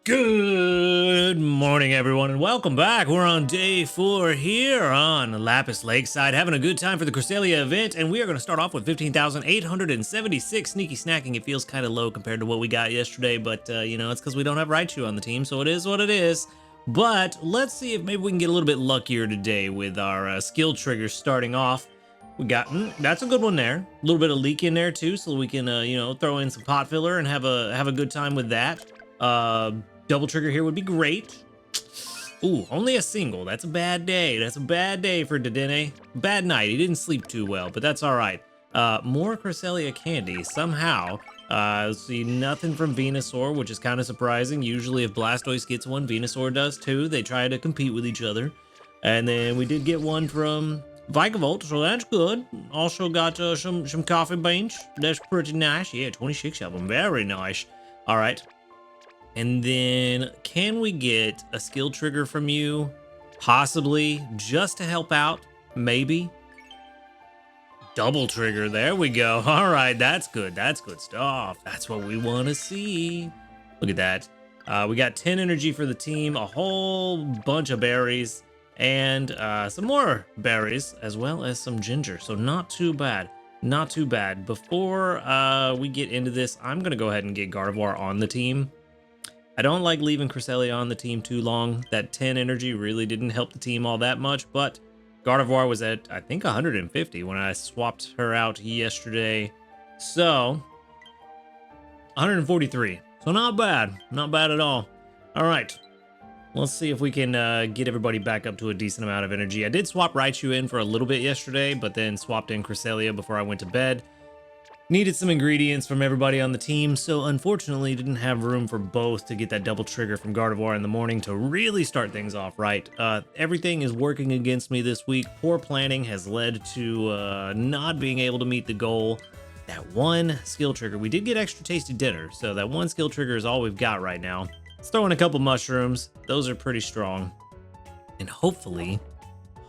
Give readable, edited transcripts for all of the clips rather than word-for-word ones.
Good morning, everyone, and welcome back. We're on day 4 here on Lapis Lakeside, having a good time for the Cresselia event, and we are going to start off with 15,876 sneaky snacking. It feels kind of low compared to what we got yesterday, but, it's because we don't have RAICHU on the team, so it is what it is. But let's see if maybe we can get a little bit luckier today with our skill triggers starting off. We got, that's a good one there. A little bit of leak in there, too, so we can, throw in some pot filler and have a good time with that. Double trigger here would be great. Ooh, only a single. That's a bad day. That's a bad day for Dedenne. Bad night. He didn't sleep too well, but that's all right. More Cresselia candy somehow. Let's see, nothing from Venusaur, which is kind of surprising. Usually if Blastoise gets one, Venusaur does too. They try to compete with each other. And then we did get one from Vikavolt, so that's good. Also got some coffee beans. That's pretty nice. Yeah, 26 of them. Very nice. All right. And then, can we get a skill trigger from you? Possibly, just to help out, maybe. Double trigger, there we go. All right, that's good. That's good stuff. That's what we want to see. Look at that. We got 10 energy for the team, a whole bunch of berries, and some more berries, as well as some ginger. So not too bad. Not too bad. Before we get into this, I'm going to go ahead and get Gardevoir on the team. I don't like leaving Cresselia on the team too long. That 10 energy really didn't help the team all that much, but Gardevoir was at, I think, 150 when I swapped her out yesterday. So, 143. So not bad. Not bad at all. All right. Let's see if we can get everybody back up to a decent amount of energy. I did swap RAICHU in for a little bit yesterday, but then swapped in Cresselia before I went to bed. Needed some ingredients from everybody on the team, so unfortunately didn't have room for both to get that double trigger from Gardevoir in the morning to really start things off right. Everything is working against me this week. Poor planning has led to not being able to meet the goal. That one skill trigger, we did get extra tasty dinner, so that one skill trigger is all we've got right now. Let's throw in a couple mushrooms. Those are pretty strong. And hopefully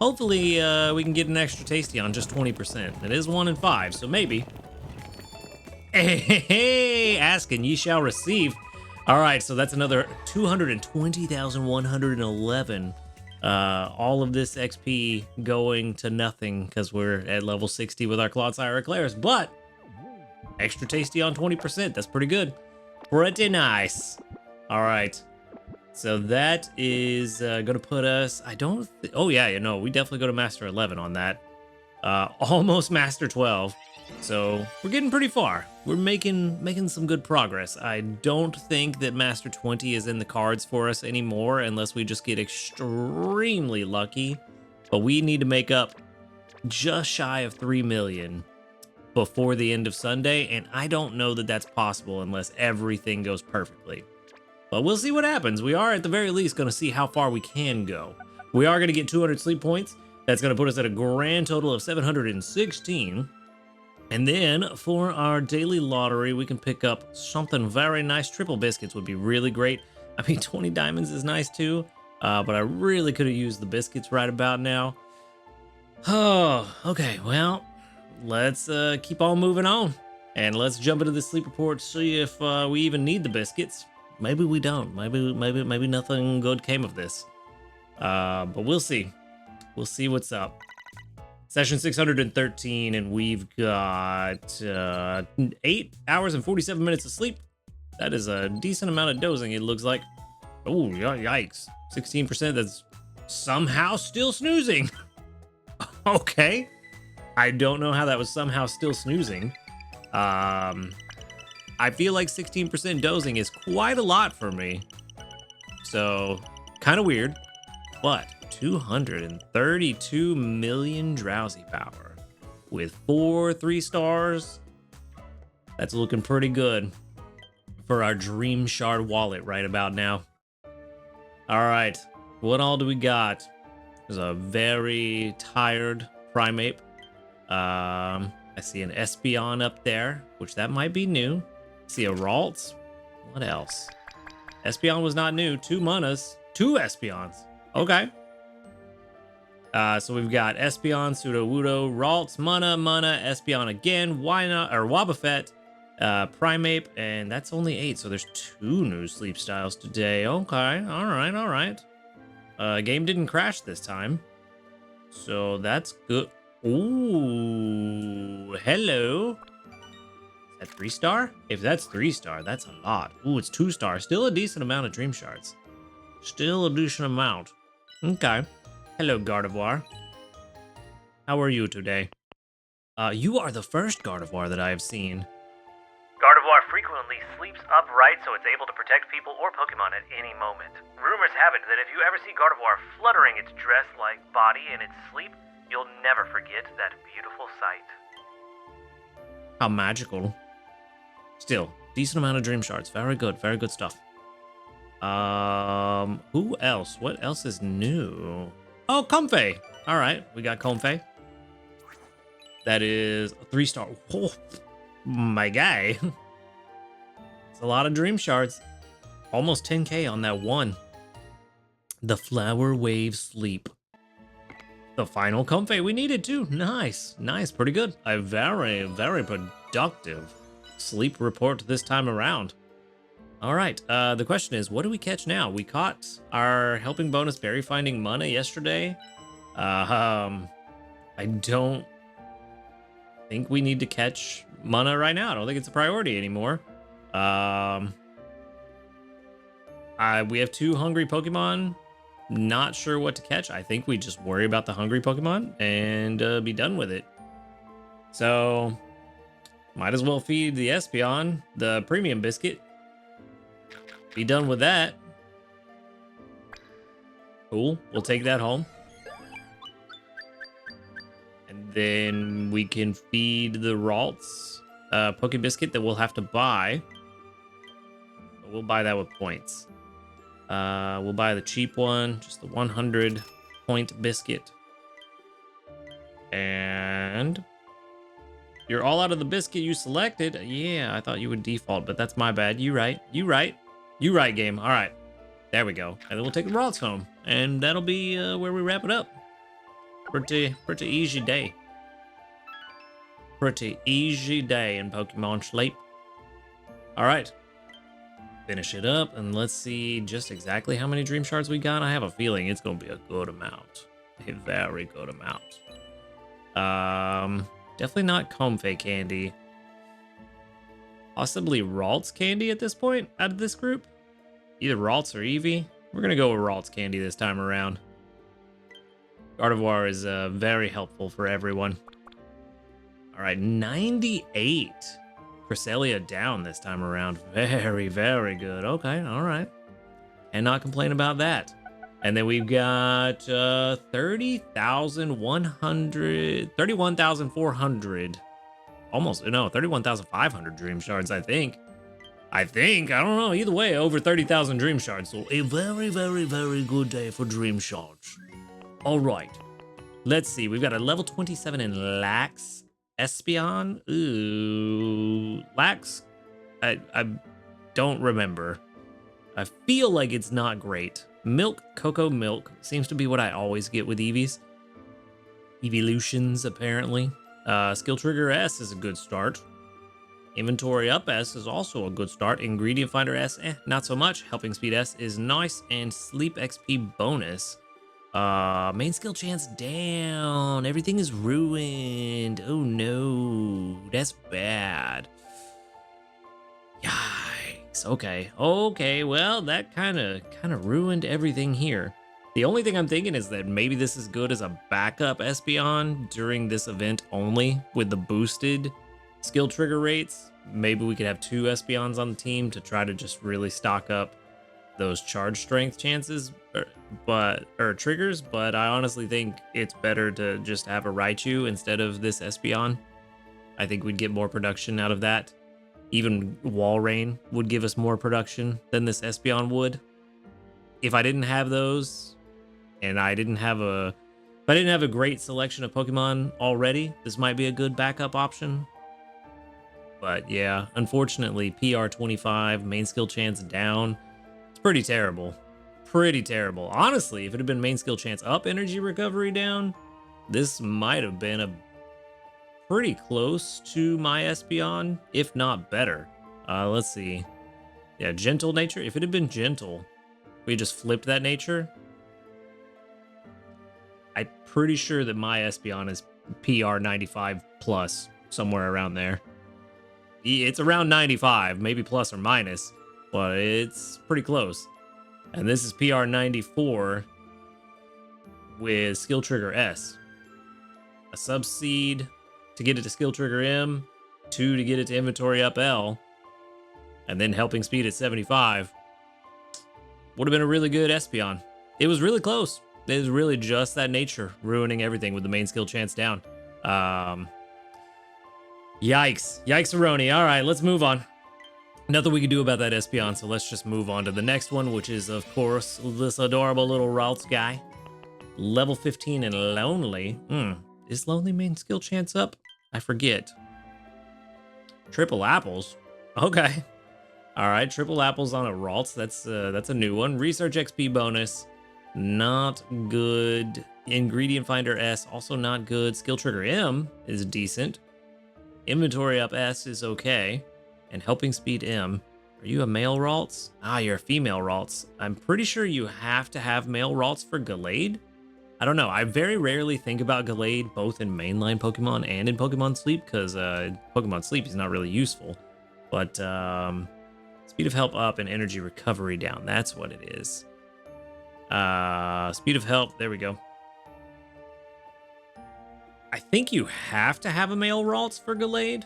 we can get an extra tasty on just 20%. It is 1 in 5, so maybe. Hey, ask and ye shall receive. All right, so that's another 220,111. All of this XP going to nothing because we're at level 60 with our Clodsire Eclairs, but extra tasty on 20%. That's pretty good. Pretty nice. All right. So that is going to put us, oh yeah, we definitely go to Master 11 on that. Almost Master 12. So we're getting pretty far. We're making some good progress. I don't think that Master 20 is in the cards for us anymore unless we just get extremely lucky. But we need to make up just shy of 3 million before the end of Sunday, and I don't know that that's possible unless everything goes perfectly. But we'll see what happens. We are at the very least going to see how far we can go. We are going to get 200 sleep points. That's going to put us at a grand total of 716. And then for our daily lottery, we can pick up something very nice. Triple biscuits would be really great. I mean, 20 diamonds is nice too, but I really could have used the biscuits right about now. Oh, okay. Well, let's keep on moving on. And let's jump into the sleep report, see if we even need the biscuits. Maybe we don't. Maybe nothing good came of this. But we'll see. We'll see what's up. Session 613, and we've got 8 hours and 47 minutes of sleep. That is a decent amount of dozing, it looks like. Oh, yikes. 16%, that's somehow still snoozing. Okay. I don't know how that was somehow still snoozing. I feel like 16% dozing is quite a lot for me. So, kind of weird, but 232 million drowsy power with 4 3-stars. That's looking pretty good for our Dream Shard wallet right about now. All right, what all do we got? There's a very tired Primeape. I see an ESPEON up there, which that might be new. See a Ralts. What else? ESPEON was not new. 2 manas, 2 ESPEONs. Okay. So we've got ESPEON, Sudowoodo, Ralts, Mana, ESPEON again, Why not? Or Wobbuffet, Primeape, and that's only 8, so there's 2 new sleep styles today. Okay, all right, all right. Game didn't crash this time, so that's good. Ooh, hello. Is that 3-star? If that's 3-star, that's a lot. Ooh, it's 2-star. Still a decent amount of dream shards. Still a decent amount. Okay. Hello, Gardevoir. How are you today? You are the first Gardevoir that I have seen. Gardevoir frequently sleeps upright so it's able to protect people or Pokemon at any moment. Rumors have it that if you ever see Gardevoir fluttering its dress-like body in its sleep, you'll never forget that beautiful sight. How magical. Still, decent amount of dream shards. Very good stuff. Who else? What else is new? Oh, Comfey. All right, we got Comfey. That is a 3-star. Oh, my guy. It's a lot of dream shards. Almost 10k on that one. The Flower Wave Sleep. The final Comfey we needed too. Nice, pretty good. A very productive sleep report this time around. All right, the question is, what do we catch now? We caught our helping bonus berry finding mana yesterday. I don't think we need to catch mana right now. I don't think it's a priority anymore. We have 2 hungry Pokemon. Not sure what to catch. I think we just worry about the hungry Pokemon and be done with it. So, might as well feed the Espeon the premium biscuit. Be done with that. Cool. We'll take that home. And then we can feed the Ralts Poke Biscuit that we'll have to buy. But we'll buy that with points. We'll buy the cheap one, just the 100 point biscuit. And you're all out of the biscuit you selected. Yeah, I thought you would default, but that's my bad. You right, game. All right, there we go. And then we'll take the Ralts home, and that'll be where we wrap it up. Pretty easy day. Pretty easy day in Pokemon Sleep. All right. Finish it up, and let's see just exactly how many dream shards we got. I have a feeling it's going to be a good amount. A very good amount. Definitely not Comfey candy. Possibly Ralts candy at this point out of this group. Either Ralts or Eevee. We're going to go with Ralts candy this time around. Gardevoir is very helpful for everyone. All right, 98. Cresselia down this time around. Very good. Okay, all right. And not complain about that. And then we've got 31,400. Almost, no, 31,500 dream shards, I think. I don't know. Either way, over 30,000 dream shards. So a very good day for dream shards. All right. Let's see. We've got a level 27 in Lax. Espeon? Ooh. Lax? I don't remember. I feel like it's not great. Milk, Cocoa Milk seems to be what I always get with Eevees. Evolutions, apparently. Skill Trigger S is a good start. Inventory Up S is also a good start. Ingredient Finder S, not so much. Helping Speed S is nice. And Sleep XP bonus. Main skill chance down. Everything is ruined. Oh no, that's bad. Yikes. Okay. Well, that kind of ruined everything here. The only thing I'm thinking is that maybe this is good as a backup Espeon during this event only with the boosted skill trigger rates. Maybe we could have 2 Espeons on the team to try to just really stock up those charge strength chances or triggers, but I honestly think it's better to just have a Raichu instead of this Espeon. I think we'd get more production out of that. Even Walrein would give us more production than this Espeon would. If I didn't have those, and I didn't have a great selection of Pokemon already, this might be a good backup option. But yeah, unfortunately, PR 25, main skill chance down. It's pretty terrible. Honestly, if it had been main skill chance up, energy recovery down, this might have been a pretty close to my Espeon, if not better. Let's see. Yeah, gentle nature. If it had been gentle, we just flipped that nature. I'm pretty sure that my Espeon is PR 95 plus, somewhere around there. It's around 95, maybe plus or minus, but it's pretty close. And this is PR 94 with skill trigger S. A subseed to get it to skill trigger M, 2 to get it to inventory up L, and then helping speed at 75. Would have been a really good Espeon. It was really close. It was really just that nature ruining everything with the main skill chance down. Yikes. Yikes-a-roni. All right, let's move on. Nothing we can do about that Espeon, so let's just move on to the next one, which is, of course, this adorable little Ralts guy. Level 15 and Lonely. Is Lonely main skill chance up? I forget. Triple apples? Okay. All right, triple apples on a Ralts. That's a new one. Research XP bonus. Not good. Ingredient Finder S, also not good. Skill Trigger M is decent. Inventory up S is okay. And Helping Speed M. Are you a male Ralts? Ah, you're a female Ralts. I'm pretty sure you have to have male Ralts for Gallade. I don't know. I very rarely think about Gallade both in mainline Pokemon and in Pokemon Sleep because Pokemon Sleep is not really useful. But Speed of Help up and Energy Recovery down. That's what it is. Speed of Help. There we go. I think you have to have a male Ralts for Gallade.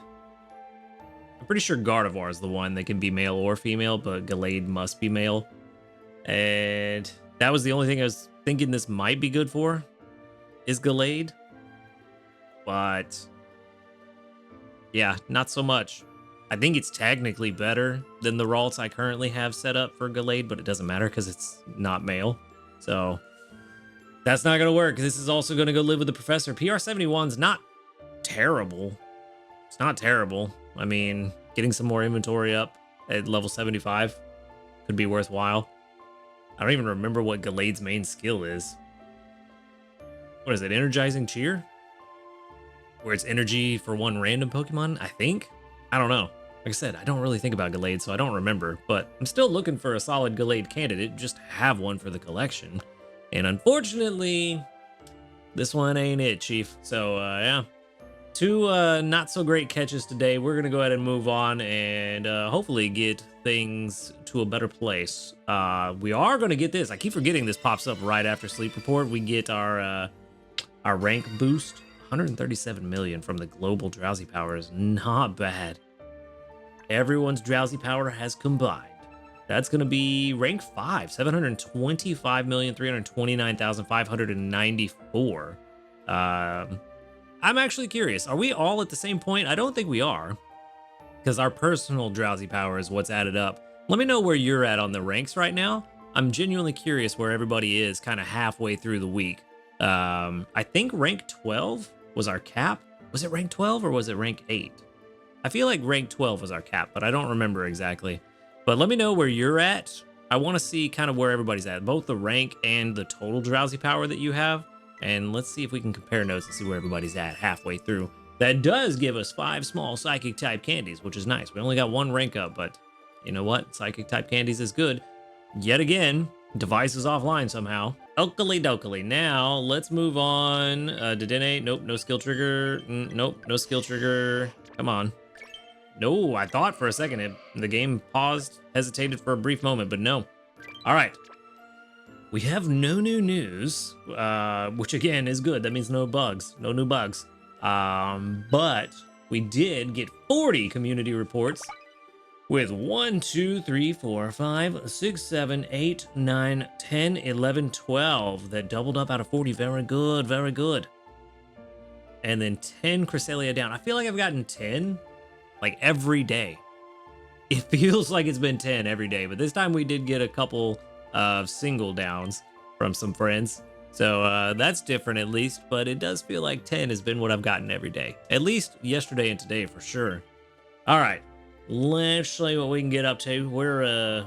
I'm pretty sure Gardevoir is the one that can be male or female, but Gallade must be male. And that was the only thing I was thinking this might be good for, is Gallade. But yeah, not so much. I think it's technically better than the Ralts I currently have set up for Gallade, but it doesn't matter because it's not male. So that's not going to work. This is also going to go live with the Professor. PR 71's not terrible. It's not terrible. I mean, getting some more inventory up at level 75 could be worthwhile. I don't even remember what Gallade's main skill is. What is it? Energizing Cheer? Where it's energy for one random Pokemon, I think? I don't know. Like I said, I don't really think about Gallade, so I don't remember. But I'm still looking for a solid Gallade candidate, just to have one for the collection. And unfortunately, this one ain't it, Chief. So, yeah. Two not so great catches today. We're going to go ahead and move on and hopefully get things to a better place. We are going to get this. I keep forgetting this pops up right after Sleep Report. We get our rank boost. 137 million from the global drowsy power is not bad. Everyone's drowsy power has combined. That's going to be rank 5. 725,329,594. I'm actually curious. Are we all at the same point? I don't think we are, because our personal drowsy power is what's added up. Let me know where you're at on the ranks right now. I'm genuinely curious where everybody is kind of halfway through the week. I think rank 12 was our cap. Was it rank 12 or was it rank 8? I feel like rank 12 was our cap, but I don't remember exactly. But let me know where you're at. I want to see kind of where everybody's at, both the rank and the total drowsy power that you have. And let's see if we can compare notes and see where everybody's at halfway through. That does give us 5 small psychic type candies, which is nice. We only got 1 rank up, but you know what? Psychic type candies is good. Yet again, device is offline somehow. Oakley dokley. Now let's move on. Dedenne. Nope. No skill trigger. Nope. No skill trigger. Come on. No, I thought for a second the game paused, hesitated for a brief moment, but no. All right. We have no new news, which again is good. That means no bugs, no new bugs. But we did get 40 community reports with 1, 2, 3, 4, 5, 6, 7, 8, 9, 10, 11, 12 that doubled up out of 40. Very good, very good. And then 10 Cresselia down. I feel like I've gotten 10 like every day. It feels like it's been 10 every day, but this time we did get a couple of single downs from some friends. So that's different at least, but it does feel like 10 has been what I've gotten every day. At least yesterday and today for sure. All right, let's see what we can get up to.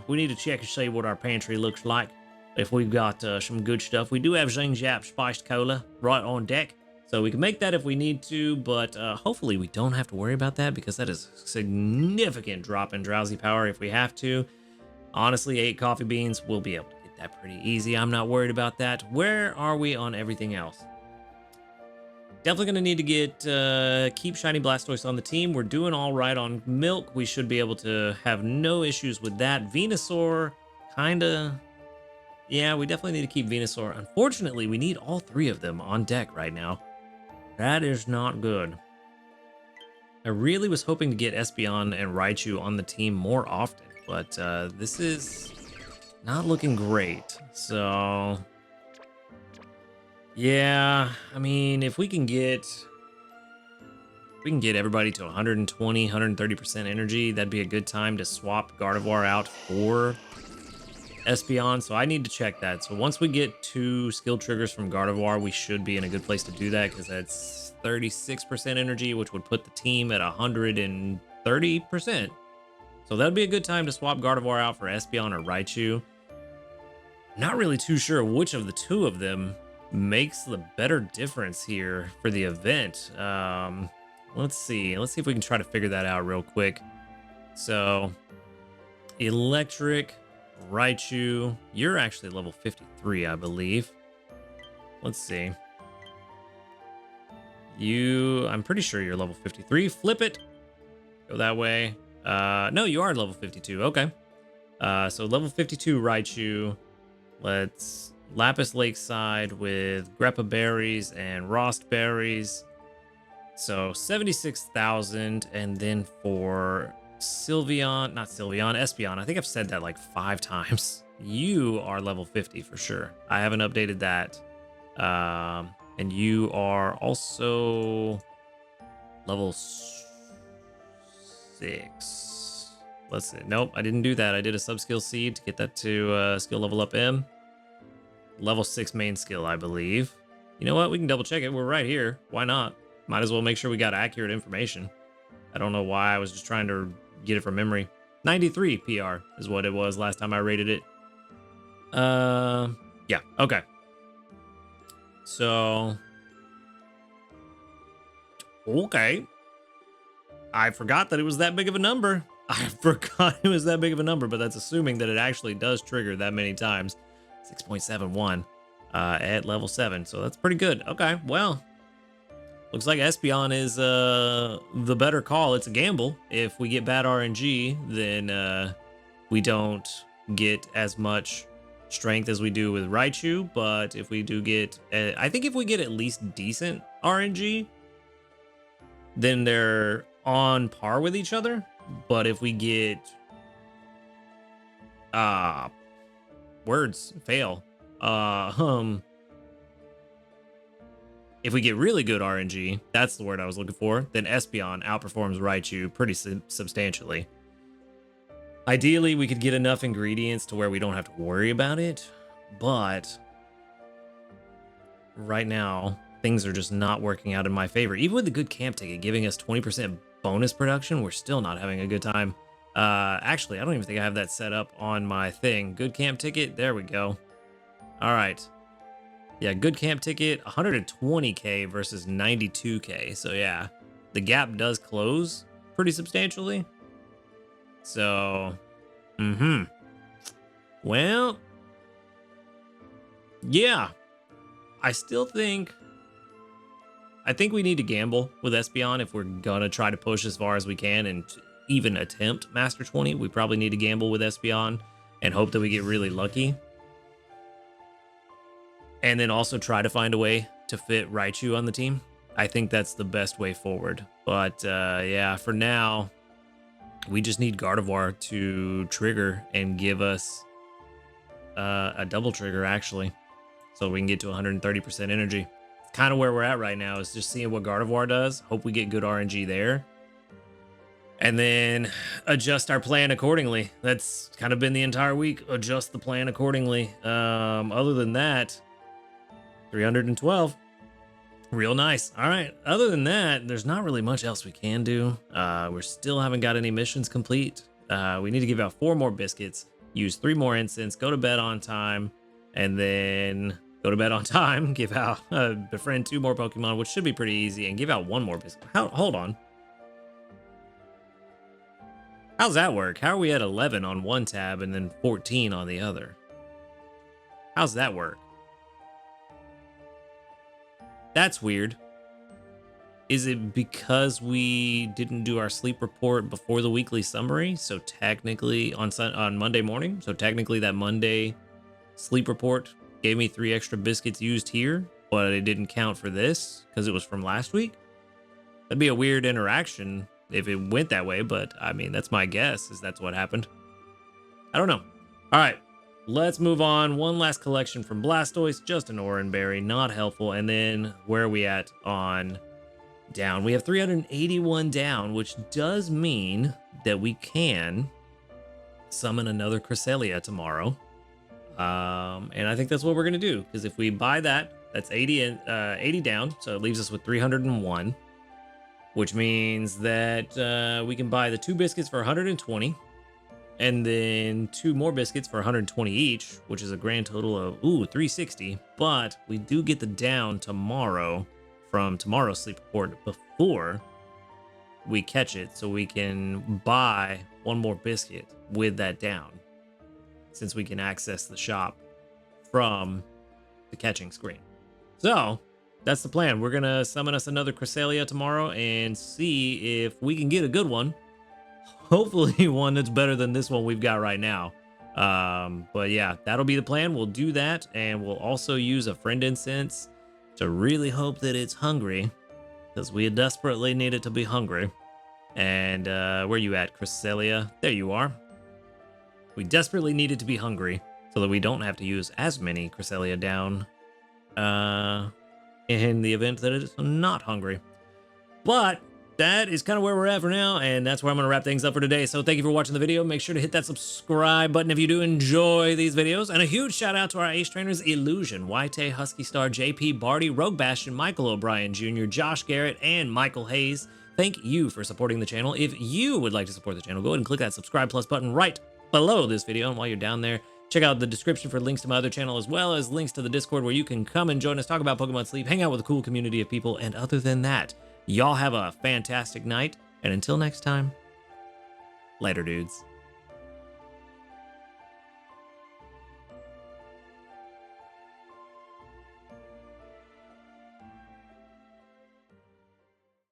We need to check and see what our pantry looks like. If we've got some good stuff. We do have Zing Zap Spiced Cola right on deck. So we can make that if we need to, but hopefully we don't have to worry about that because that is a significant drop in drowsy power if we have to. Honestly, 8 coffee beans, we'll be able to get that pretty easy. I'm not worried about that. Where are we on everything else? Definitely going to need to get keep Shiny Blastoise on the team. We're doing all right on Milk. We should be able to have no issues with that. Venusaur, kind of... Yeah, we definitely need to keep Venusaur. Unfortunately, we need all 3 of them on deck right now. That is not good. I really was hoping to get Espeon and Raichu on the team more often, but this is not looking great. So, yeah, I mean, if we can get everybody to 120, 130% energy, that'd be a good time to swap Gardevoir out for Espeon. So I need to check that. So once we get 2 skill triggers from Gardevoir, we should be in a good place to do that because that's 36% energy, which would put the team at 130%. So that'd be a good time to swap Gardevoir out for Espeon or Raichu. Not really too sure which of the 2 of them makes the better difference here for the event. Let's see if we can try to figure that out real quick. So Electric, Raichu, you're actually level 53, I believe. Let's see. I'm pretty sure you're level 53. Flip it. Go that way. No, you are level 52. Okay. So level 52 Raichu. Let's Lapis Lakeside with Greppa Berries and Rost Berries. So 76,000. And then for Espeon. I think I've said that like 5 times. You are level 50 for sure. I haven't updated that. And you are also level 6. Let's see. Nope, I didn't do that. I did a sub-skill seed to get that to skill level up M. Level 6 main skill, I believe. You know what? We can double check it. We're right here. Why not? Might as well make sure we got accurate information. I don't know why. I was just trying to get it from memory. 93 PR is what it was last time I rated it. Yeah, okay. So, okay. I forgot that it was that big of a number. I forgot it was that big of a number, but that's assuming that it actually does trigger that many times. 6.71 at level 7, so that's pretty good. Okay, well, looks like Espeon is the better call. It's a gamble. If we get bad RNG, then we don't get as much strength as we do with Raichu, but if we do get, I think if we get at least decent RNG, then they're on par with each other. But if we get, words fail, if we get really good RNG, that's the word I was looking for, then Espeon outperforms Raichu pretty substantially. Ideally, we could get enough ingredients to where we don't have to worry about it, but right now, things are just not working out in my favor. Even with the good camp ticket giving us 20% bonus production, we're still not having a good time. Actually, I don't even think I have that set up on my thing. Good camp ticket, there we go. All right. Yeah, good camp ticket, 120k versus 92k. So yeah, the gap does close pretty substantially. So, well, yeah, I think we need to gamble with Espeon if we're gonna try to push as far as we can and even attempt Master 20. We probably need to gamble with Espeon and hope that we get really lucky. And then also try to find a way to fit Raichu on the team. I think that's the best way forward. But yeah, for now, we just need Gardevoir to trigger and give us a double trigger, actually, so we can get to 130% energy. Kind of where we're at right now is just seeing what Gardevoir does. Hope we get good RNG there. And then adjust our plan accordingly. That's kind of been the entire week. Adjust the plan accordingly. Other than that, 312. Real nice. All right. Other than that, there's not really much else we can do. We still haven't got any missions complete. We need to give out 4 more biscuits, use 3 more incense, go to bed on time, and then go to bed on time, give out, befriend 2 more Pokemon, which should be pretty easy, and give out 1 more biscuit. Hold on. How's that work? How are we at 11 on one tab and then 14 on the other? How's that work? That's weird. Is it because we didn't do our sleep report before the weekly summary? So technically on Monday morning, so technically that Monday sleep report gave me 3 extra biscuits used here, but it didn't count for this because it was from last week. That'd be a weird interaction if it went that way, but I mean, that's my guess, is that's what happened. I don't know. All right, let's move on. One last collection from Blastoise, just an Oranberry, not helpful. And then where are we at on down? We have 381 down, which does mean that we can summon another Cresselia tomorrow. And I think that's what we're gonna do, because if we buy that, that's 80 down, so it leaves us with 301, which means that we can buy the 2 biscuits for 120, and then 2 more biscuits for 120 each, which is a grand total of 360. But we do get the down tomorrow from tomorrow's sleep report before we catch it, so we can buy 1 more biscuit with that down, since we can access the shop from the catching screen. So that's the plan. We're gonna summon us another Cresselia tomorrow and see if we can get a good one. Hopefully one that's better than this one we've got right now. But yeah, that'll be the plan. We'll do that, and we'll also use a friend incense to really hope that it's hungry, because we desperately need it to be hungry. And where you at, Cresselia? There you are. We desperately need it to be hungry so that we don't have to use as many Cresselia down in the event that it is not hungry. But that is kind of where we're at for now, and that's where I'm going to wrap things up for today. So thank you for watching the video. Make sure to hit that subscribe button if you do enjoy these videos. And a huge shout out to our ace trainers, Illusion, Waite, Husky Star, JP, Barty, Rogue Bastion, Michael O'Brien Jr., Josh Garrett, and Michael Hayes. Thank you for supporting the channel. If you would like to support the channel, go ahead and click that subscribe plus button right below this video. And while you're down there, check out the description for links to my other channel, as well as links to the Discord where you can come and join us, talk about Pokemon Sleep, hang out with a cool community of people. And other than that, y'all have a fantastic night. And until next time, later, dudes.